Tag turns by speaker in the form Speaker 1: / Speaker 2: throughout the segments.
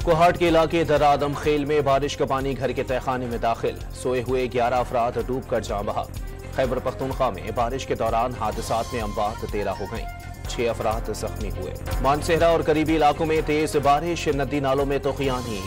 Speaker 1: कोहाट के इलाके दर्रा आदम खेल में बारिश का पानी घर के तहखाने में दाखिल, सोए हुए 11 अफराद डूब कर जान बहा। खैबर पख्तूनख्वा में बारिश के दौरान हादसात में अमवात 13 हो गईं, 6 अफराद जख्मी हुए। मानसेहरा और करीबी इलाकों में तेज बारिश, नदी नालों में तूफानी।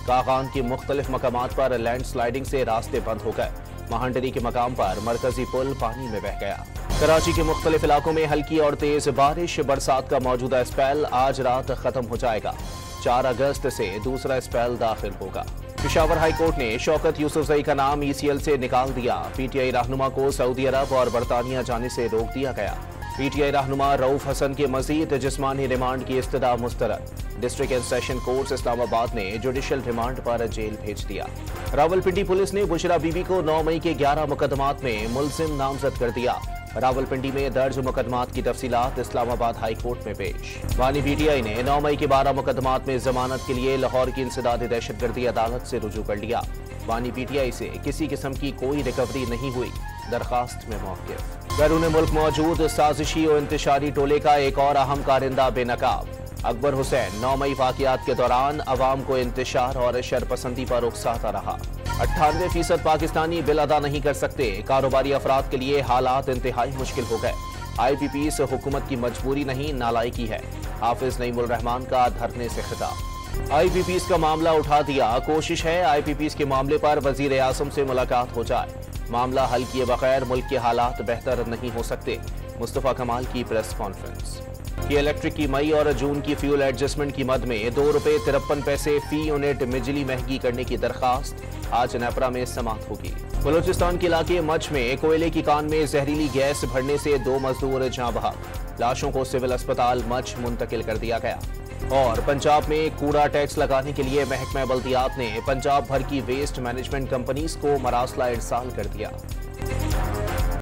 Speaker 1: कागान के मुख्तलिफ मकामात पर लैंड स्लाइडिंग से रास्ते बंद हो गए। महांडरी के मकाम पर मरकजी पुल पानी में बह गया। कराची के मुख्तलिफ इलाकों में हल्की और तेज बारिश, बरसात का मौजूदा स्पेल आज रात खत्म हो जाएगा। 4 अगस्त से दूसरा स्पेल दाखिल होगा। पेशावर हाई कोर्ट ने शौकत यूसुफजई का नाम ECL से निकाल दिया। PTI रहनुमा को सऊदी अरब और बरतानिया जाने से रोक दिया गया। PTI रहनुमा रऊफ हसन के मजीद जिस्मानी रिमांड की इस्तदा मुस्तरद। District and session court Islamabad ने जुडिशल रिमांड पर जेल भेज दिया। रावलपिंडी पुलिस ने बुशरा बीबी को 9 मई के 11 मुकदमात में मुलजिम नामजद कर दिया। रावलपिंडी में दर्ज मुकदमात की तफसीलात इस्लामाबाद हाई कोर्ट में पेश। वानी PTI ने 9 मई के 12 मुकदमात में जमानत के लिए लाहौर की इंसदादी दहशतगर्दी अदालत से रुजू कर लिया। वानी PTI से किसी किस्म की कोई रिकवरी नहीं हुई, दरखास्त में मौक़िफ़। बैरून मुल्क मौजूद साजिशी और इंतशारी टोले का एक और अहम कारिंदा बेनकाब। अकबर हुसैन 9 मई वाक़ियात के दौरान अवाम को इंतशार और शरपसंदी पर उकसाता रहा। 98% पाकिस्तानी बिल अदा नहीं कर सकते, कारोबारी अफराद के लिए हालात इंतहाई मुश्किल हो गए। IPPs हुकूमत की मजबूरी नहीं, नालायकी है। हाफिज नईमुल रहमान का धरने से खिताब। IPPs का मामला उठा दिया, कोशिश है IPPs के मामले पर वजीर आज़म से मुलाकात हो जाए। मामला हल किए बगैर मुल्क के हालात बेहतर नहीं हो सकते। मुस्तफ़ा कमाल की प्रेस कॉन्फ्रेंस। कि इलेक्ट्रिक की मई और जून की फ्यूल एडजस्टमेंट की मद में ₹2.53 फी यूनिट बिजली महंगी करने की दरखास्त आज नेपरा में समाअत होगी। बलूचिस्तान के इलाके मच में कोयले की कान में जहरीली गैस भरने से 2 मजदूर जाँ बहक। लाशों को सिविल अस्पताल मच मुंतकिल कर दिया गया। और पंजाब में कूड़ा टैक्स लगाने के लिए महकमा बल्दियात ने पंजाब भर की वेस्ट मैनेजमेंट कंपनीज को मरासला इरसाल कर दिया।